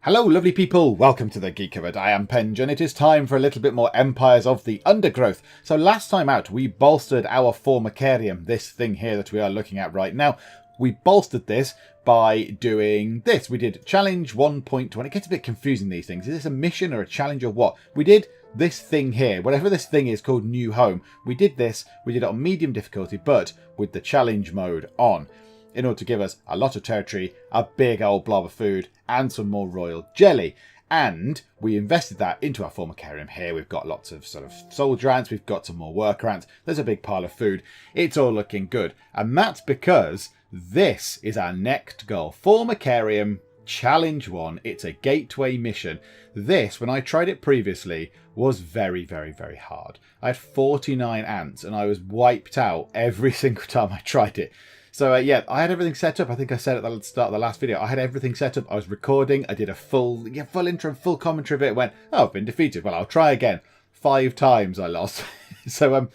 Hello lovely people, welcome to the Geek Cupboard. I am Penj and it is time for a little bit more Empires of the Undergrowth. So last time out we bolstered our Formicarium, this thing here that we are looking at right now. We bolstered this by doing this. We did challenge 1.1. It gets a bit confusing, these things. Is this a mission or a challenge or what? We did this thing here, whatever this thing is called New Home. We did this, we did it on medium difficulty, but with the challenge mode on, in order to give us a lot of territory, a big old blob of food, and some more royal jelly. And we invested that into our Formicarium here. We've got lots of sort of soldier ants, we've got some more worker ants, there's a big pile of food. It's all looking good. And that's because this is our next goal. Formicarium Challenge 1. It's a gateway mission. This, when I tried it previously, was very, very, very hard. I had 49 ants and I was wiped out every single time I tried it. So yeah, I had everything set up. I think I said at the start of the last video, I had everything set up. I was recording. I did a full intro and full commentary of it. Went, oh, I've been defeated. Well, I'll try again. 5 times I lost. So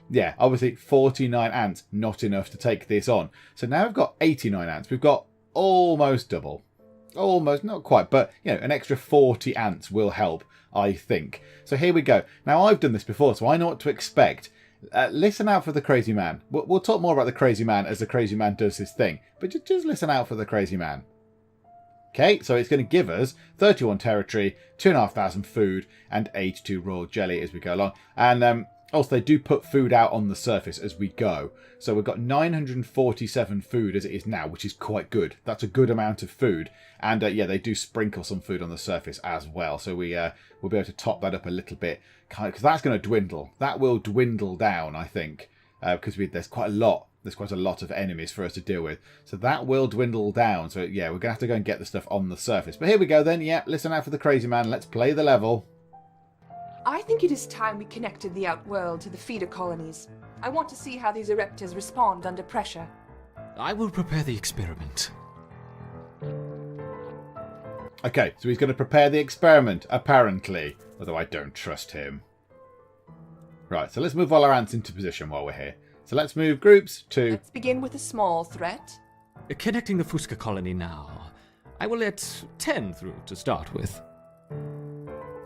yeah, obviously 49 ants, not enough to take this on. So now we've got 89 ants. We've got almost double. Almost, not quite, but you know, an extra 40 ants will help, I think. So here we go. Now I've done this before, so I know what to expect. Listen out for the crazy man. We'll talk more about the crazy man as the crazy man does his thing. But just listen out for the crazy man. Okay, so it's going to give us 31 territory, 2,500 food, and 82 royal jelly as we go along. And also, they do put food out on the surface as we go. So we've got 947 food as it is now, which is quite good. That's a good amount of food. And yeah, they do sprinkle some food on the surface as well. So we'll be able to top that up a little bit. Because that's going to dwindle. That will dwindle down, I think. Because there's quite a lot. There's quite a lot of enemies for us to deal with. So that will dwindle down. So yeah, we're going to have to go and get the stuff on the surface. But here we go then. Yeah, listen out for the crazy man. Let's play the level. I think it is time we connected the outworld to the feeder colonies. I want to see how these Ereptors respond under pressure. I will prepare the experiment. Okay, so he's going to prepare the experiment, apparently. Although I don't trust him. Right, so let's move all our ants into position while we're here. So let's move groups to... Let's begin with a small threat. Connecting the Fusca colony now. I will let 10 through to start with.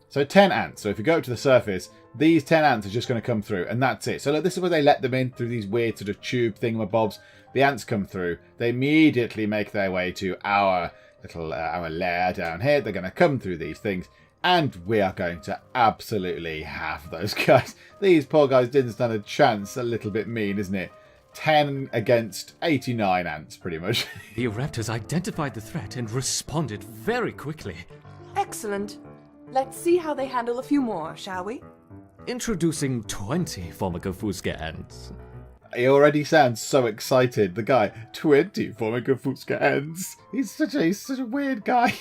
So 10 ants. So if you go up to the surface, these 10 ants are just going to come through, and that's it. So look, this is where they let them in through these weird sort of tube thingamabobs. The ants come through. They immediately make their way to our little our lair down here. They're going to come through these things, and we are going to absolutely have those guys. These poor guys didn't stand a chance. A little bit mean, isn't it? 10 against 89 ants, pretty much. The Ereptors identified the threat and responded very quickly. Excellent. Let's see how they handle a few more, shall we? Introducing 20 Formica Fusca ants. He already sounds so excited. The guy, 20 Formica Fusca ants. He's such a weird guy.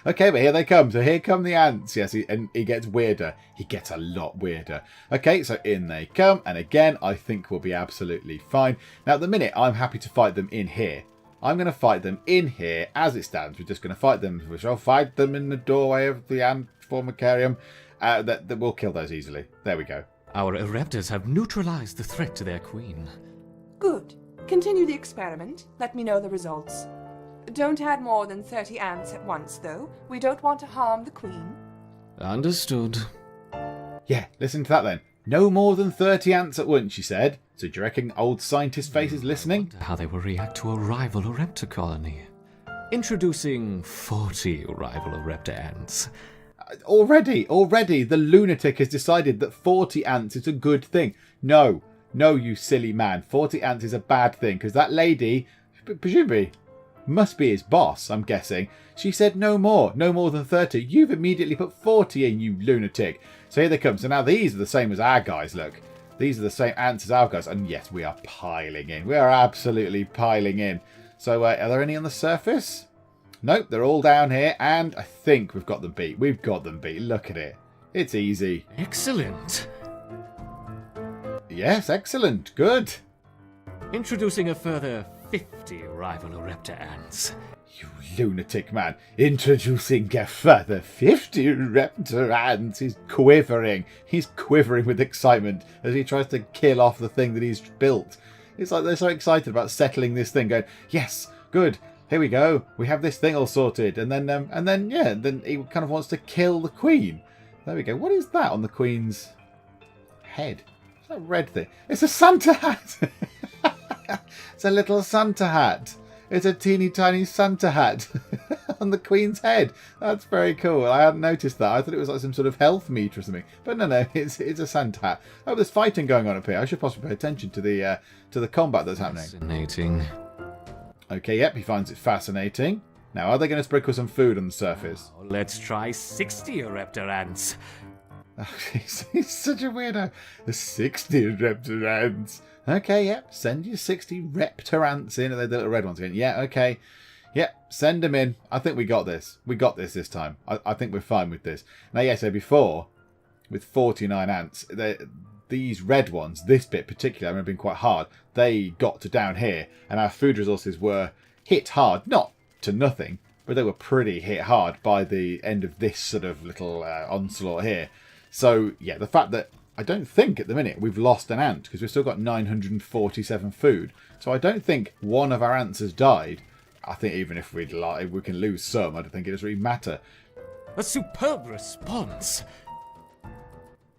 Okay, but here they come. So here come the ants. Yes, and he gets weirder. He gets a lot weirder. Okay, so in they come. And again, I think we'll be absolutely fine. Now, at the minute, I'm happy to fight them in here. I'm going to fight them in here as it stands. We're just going to fight them. We shall fight them in the doorway of the ant Formicarium. That we'll kill those easily. There we go. Our Ereptors have neutralized the threat to their queen. Good. Continue the experiment. Let me know the results. Don't add more than 30 ants at once, though. We don't want to harm the queen. Understood. Yeah, listen to that then. No more than 30 ants at once, she said. So do you reckon old scientist face is listening? I wonder how they will react to a rival Ereptor colony. Introducing 40 rival Ereptor ants. Already, the lunatic has decided that 40 ants is a good thing. No, you silly man. 40 ants is a bad thing, because that lady, presumably, must be his boss, I'm guessing. She said no more than 30. You've immediately put 40 in, you lunatic. So here they come. So now these are the same as our guys, look. These are the same ants as our guys. And yes, we are piling in. We are absolutely piling in. So are there any on the surface? Nope, they're all down here, and I think we've got them beat. We've got them beat. Look at it. It's easy. Excellent. Yes, excellent. Good. Introducing a further 50 rival Ereptor ants. You lunatic man. Introducing a further 50 raptor ants. He's quivering. He's quivering with excitement as he tries to kill off the thing that he's built. It's like they're so excited about settling this thing, going, yes, good. here we go. We have this thing all sorted. And then then he kind of wants to kill the queen. There we go. What is that on the queen's head? What's that red thing? It's a Santa hat. It's a little Santa hat. It's a teeny tiny Santa hat on the queen's head. That's very cool. I hadn't noticed that. I thought it was like some sort of health meter or something. But no, it's a Santa hat. Oh, there's fighting going on up here. I should possibly pay attention to the combat that's happening. Fascinating. Okay, yep, he finds it fascinating. Now, are they going to sprinkle some food on the surface? Oh, let's try 60 raptor ants. Oh, he's such a weirdo. The 60 raptor ants. Okay, yep, send your 60 raptor ants in. Are they the little red ones again? Yeah, okay. Yep, send them in. I think we got this. We got this time. I think we're fine with this. Now, yeah, so before, with 49 ants, these red ones, this bit particularly, I remember being quite hard. They got to down here, and our food resources were hit hard. Not to nothing, but they were pretty hit hard by the end of this sort of little onslaught here. So, yeah, the fact that I don't think at the minute we've lost an ant, because we've still got 947 food. So I don't think one of our ants has died. I think even if we can lose some, I don't think it does really matter. A superb response.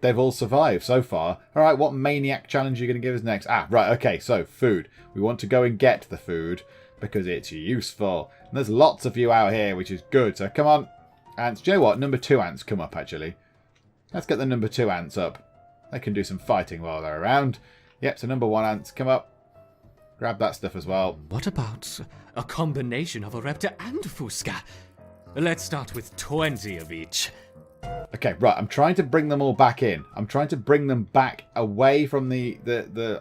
They've all survived so far. All right, what maniac challenge are you going to give us next? Ah, right, okay, so food. We want to go and get the food because it's useful. And there's lots of you out here, which is good. So come on, ants. Do you know what? Number 2 ants come up, actually. Let's get the number 2 ants up. They can do some fighting while they're around. Yep, so number 1 ants, come up. Grab that stuff as well. What about a combination of a raptor and Fusca? Let's start with 20 of each. Okay, right, I'm trying to bring them all back in. I'm trying to bring them back away from so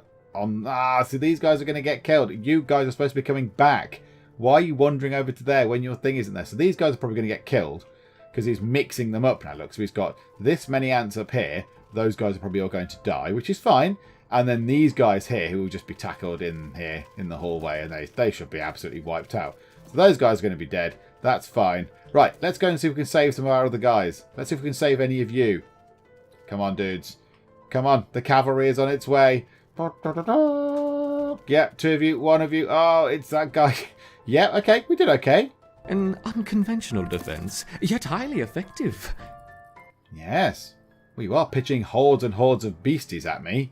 these guys are going to get killed. You guys are supposed to be coming back. Why are you wandering over to there when your thing isn't there? So these guys are probably going to get killed because he's mixing them up now. Look, so he's got this many ants up here. Those guys are probably all going to die, which is fine. And then these guys here who will just be tackled in here in the hallway, and they should be absolutely wiped out. So those guys are going to be dead. That's fine. Right, let's go and see if we can save some of our other guys. Let's see if we can save any of you. Come on, dudes. Come on, the cavalry is on its way. Yep, 2 of you, 1 of you. Oh, it's that guy. Yep, okay, we did okay. An unconventional defense, yet highly effective. Yes. Well, you are pitching hordes and hordes of beasties at me.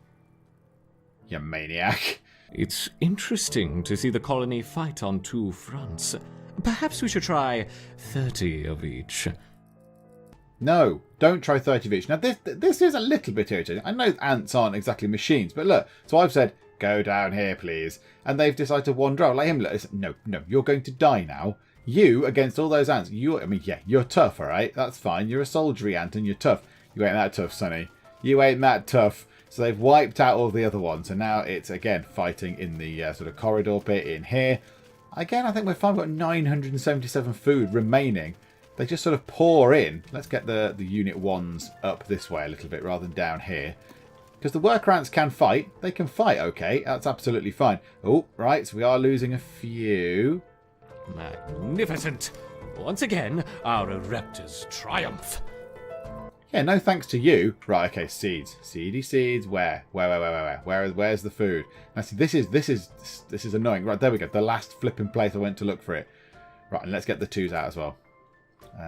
You maniac. It's interesting to see the colony fight on 2 fronts. Perhaps we should try 30 of each. No, don't try 30 of each. Now, this is a little bit irritating. I know ants aren't exactly machines, but look. So I've said, go down here, please. And they've decided to wander out. Let him look. No, you're going to die now. You against all those ants. You're tough, all right? That's fine. You're a soldiery ant and you're tough. You ain't that tough, Sonny. You ain't that tough. So they've wiped out all the other ones. And now it's, again, fighting in the sort of corridor bit in here. Again, I think we're fine. We've got 977 food remaining. They just sort of pour in. Let's get the unit 1s up this way a little bit rather than down here. Because the worker ants can fight. They can fight, okay. That's absolutely fine. Oh, right. So we are losing a few. Magnificent. Once again, our raptors triumph. Yeah, no thanks to you. Right, okay, seeds. Seedy seeds. Where? Where's the food? Now see, this is annoying. Right, there we go. The last flipping place I went to look for it. Right, and let's get the 2s out as well.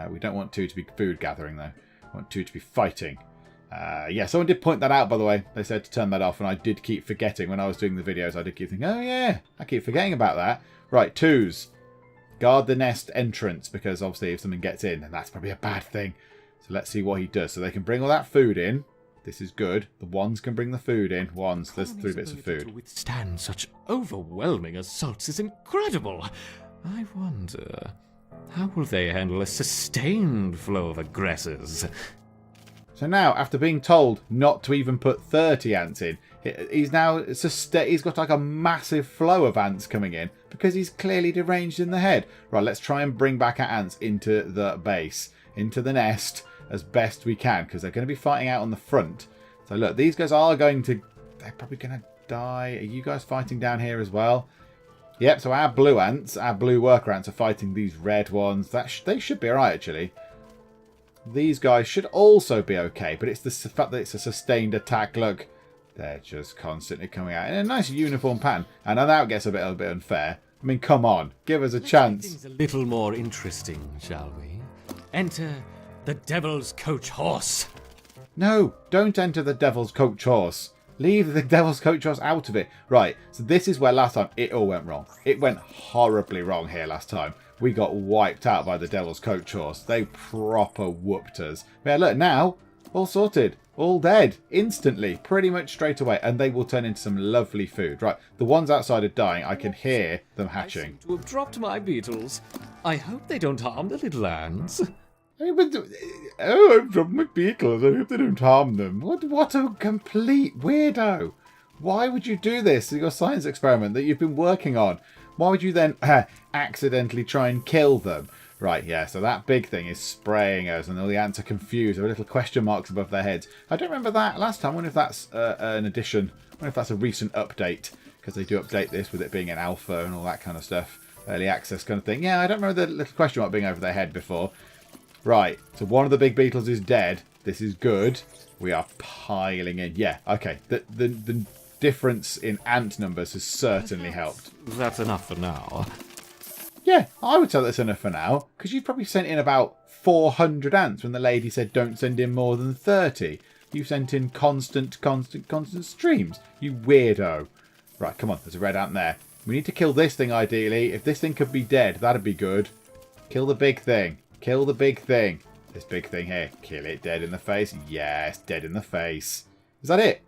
We don't want 2 to be food gathering, though. We want 2 to be fighting. Yeah, someone did point that out, by the way. They said to turn that off, and I did keep forgetting when I was doing the videos. I did keep thinking, oh, yeah, I keep forgetting about that. Right, 2s. Guard the nest entrance, because obviously if something gets in, then that's probably a bad thing. So let's see what he does. So they can bring all that food in. This is good. The 1s can bring the food in. 1s, there's 3 bits of food. To withstand such overwhelming assaults is incredible. I wonder, how will they handle a sustained flow of aggressors? So now, after being told not to even put 30 ants in, he's got like a massive flow of ants coming in because he's clearly deranged in the head. Right, let's try and bring back our ants into the base, into the nest as best we can because they're going to be fighting out on the front. So look, these guys are they're probably going to die. Are you guys fighting down here as well? Yep, so our blue ants, our blue worker ants are fighting these red ones. They should be alright actually. These guys should also be okay, but it's the fact that it's a sustained attack. Look, they're just constantly coming out in a nice uniform pattern. And now it gets a bit unfair. I mean, come on. Give us a Let's chance. make things a little more interesting, shall we? Enter the Devil's Coach Horse. No, don't enter the Devil's Coach Horse. Leave the Devil's Coach Horse out of it. Right, so this is where last time it all went wrong. It went horribly wrong here last time. We got wiped out by the Devil's Coach Horse. They proper whooped us. Yeah, look, now, all sorted. All dead. Instantly. Pretty much straight away. And they will turn into some lovely food. Right, the ones outside are dying. I can hear them I hatching. seem to have dropped my beetles. I hope they don't harm the little ants. Oh, I've dropped my beetles. I hope they don't harm them. What a complete weirdo. Why would you do this in your science experiment that you've been working on? Why would you then accidentally try and kill them? Right, yeah, so that big thing is spraying us and all the ants are confused. There are little question marks above their heads. I don't remember that last time. I wonder if that's an addition. I wonder if that's a recent update, because they do update this with it being an alpha and all that kind of stuff. Early access kind of thing. Yeah, I don't remember the little question mark being over their head before. Right, so one of the big beetles is dead. This is good. We are piling in. Yeah, okay. The difference in ant numbers has certainly helped. That's enough for now. Yeah, I would say that's enough for now, because you've probably sent in about 400 ants when the lady said don't send in more than 30. You've sent in constant streams. You weirdo. Right, come on, there's a red ant there. We need to kill this thing, ideally. If this thing could be dead, that'd be good. Kill the big thing. Kill the big thing. This big thing here. Kill it dead in the face. Yes, dead in the face. Is that it?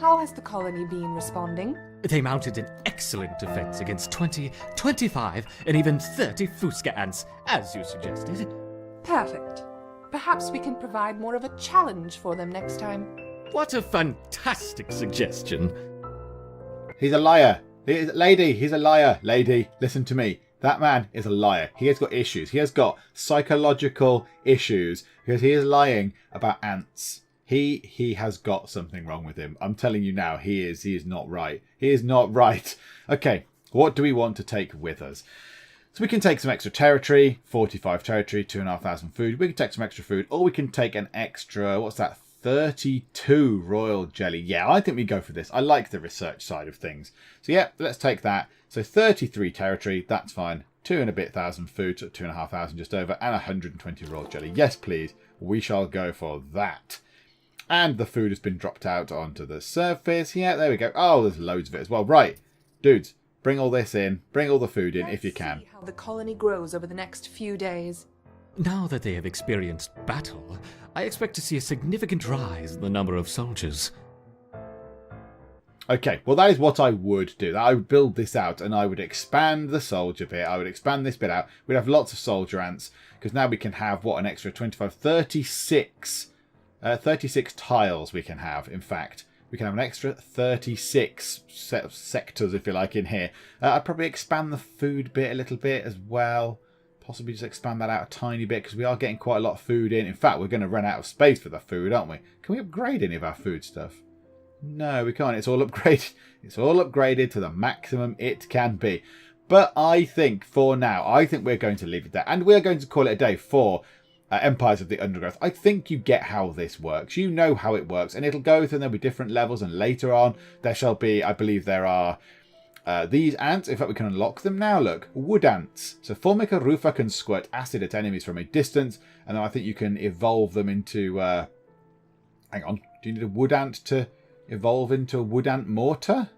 How has the colony been responding? They mounted an excellent defense against 20, 25, and even 30 Fusca ants, as you suggested. Perfect. Perhaps we can provide more of a challenge for them next time. What a fantastic suggestion. He's a liar. Lady, he's a liar. Lady, listen to me. That man is a liar. He has got issues. He has got psychological issues because he is lying about ants. He has got something wrong with him. I'm telling you now, he is not right. He is not right. Okay, what do we want to take with us? So we can take some extra territory, 45 territory, 2,500 food. We can take some extra food, or we can take an extra, what's that, 32 royal jelly. Yeah, I think we go for this. I like the research side of things. So yeah, let's take that. So 33 territory, that's fine. 2,000 food, so 2,500 just over, and 120 royal jelly. Yes, please. We shall go for that. And the food has been dropped out onto the surface. Yeah, there we go. Oh, there's loads of it as well. Right, dudes, bring all this in. Bring all the food in if you can. Let's see how the colony grows over the next few days. Now that they have experienced battle, I expect to see a significant rise in the number of soldiers. Okay, well that is what I would do. I would build this out and I would expand the soldier bit. I would expand this bit out. We'd have lots of soldier ants because now we can have, what, an extra 25, 36 tiles we can have, in fact. We can have an extra 36 set of sectors, if you like, in here. I'd probably expand the food bit a little bit as well. Possibly just expand that out a tiny bit because we are getting quite a lot of food in. In fact, we're going to run out of space for the food, aren't we? Can we upgrade any of our food stuff? No, we can't. It's all upgraded. It's all upgraded to the maximum it can be. But I think for now, I think we're going to leave it there. And we're going to call it a day for Empires of the Undergrowth. I think you get how this works. You know how it works. And it'll go through and there'll be different levels. And later on, there shall be, I believe there are these ants. In fact, we can unlock them now. Look, wood ants. So Formica rufa can squirt acid at enemies from a distance. And then I think you can evolve them into... hang on. Do you need a wood ant to evolve into a wood ant mortar?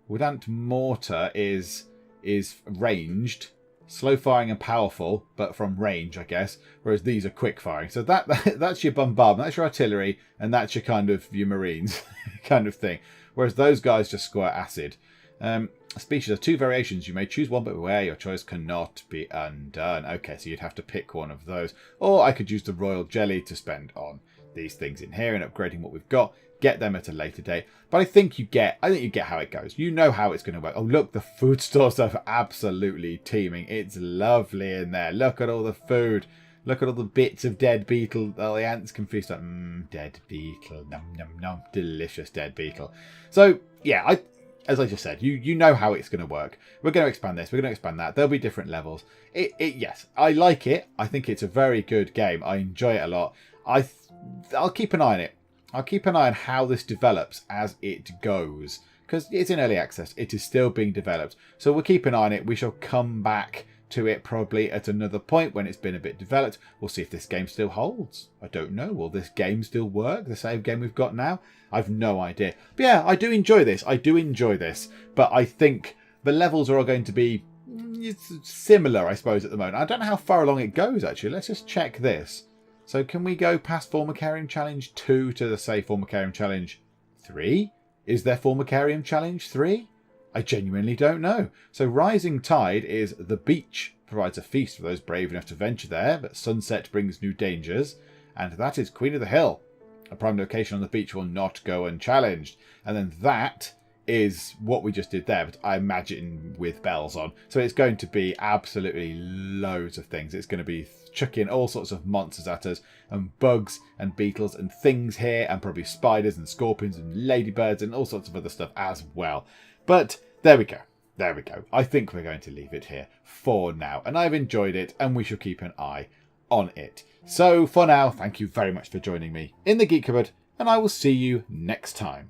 Wood ant mortar is ranged, slow firing and powerful, but from range, I guess. Whereas these are quick firing. So that's your bombardment, that's your artillery, and that's your kind of your marines kind of thing. Whereas those guys just squirt acid. Species have two variations. You may choose one, but beware, your choice cannot be undone. Okay, so you'd have to pick one of those. Or I could use the royal jelly to spend on these things in here and upgrading what we've got. Get them at a later date. But I think you get how it goes. You know how it's going to work. Oh, look, the food stores are absolutely teeming. It's lovely in there. Look at all the food. Look at all the bits of dead beetle. Oh, the ants can feast on dead beetle. Nom, nom, nom. Delicious dead beetle. So, yeah, as I just said, you know how it's going to work. We're going to expand this. We're going to expand that. There'll be different levels. Yes, I like it. I think it's a very good game. I enjoy it a lot. I'll keep an eye on it. I'll keep an eye on how this develops as it goes. because it's in early access. It is still being developed. So we'll keep an eye on it. We shall come back to it probably at another point when it's been a bit developed. We'll see if this game still holds. I don't know. Will this game still work? The same game we've got now? I've no idea. But yeah, I do enjoy this. But I think the levels are all going to be similar, I suppose, at the moment. I don't know how far along it goes, actually. Let's just check this. So can we go past Formicarium Challenge 2 to, say, Formicarium Challenge 3? Is there Formicarium Challenge 3? I genuinely don't know. So Rising Tide is the beach, provides a feast for those brave enough to venture there, but sunset brings new dangers. And that is Queen of the Hill. A prime location on the beach will not go unchallenged. And then that is what we just did there, but I imagine with bells on. So it's going to be absolutely loads of things. It's going to be chucking all sorts of monsters at us, and bugs and beetles and things here, and probably spiders and scorpions and ladybirds and all sorts of other stuff as well. But there we go. There we go. I think we're going to leave it here for now. And I've enjoyed it, and we shall keep an eye on it. So for now, thank you very much for joining me in the Geek Cupboard, and I will see you next time.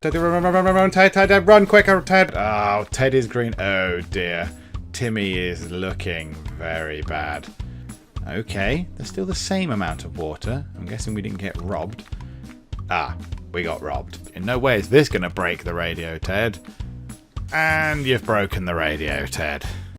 Run, Ted, run quicker, Ted. Oh, Ted is green. Oh dear. Timmy is looking very bad. Okay, there's still the same amount of water. I'm guessing we didn't get robbed. Ah, we got robbed. In no way is this going to break the radio, Ted. And you've broken the radio, Ted.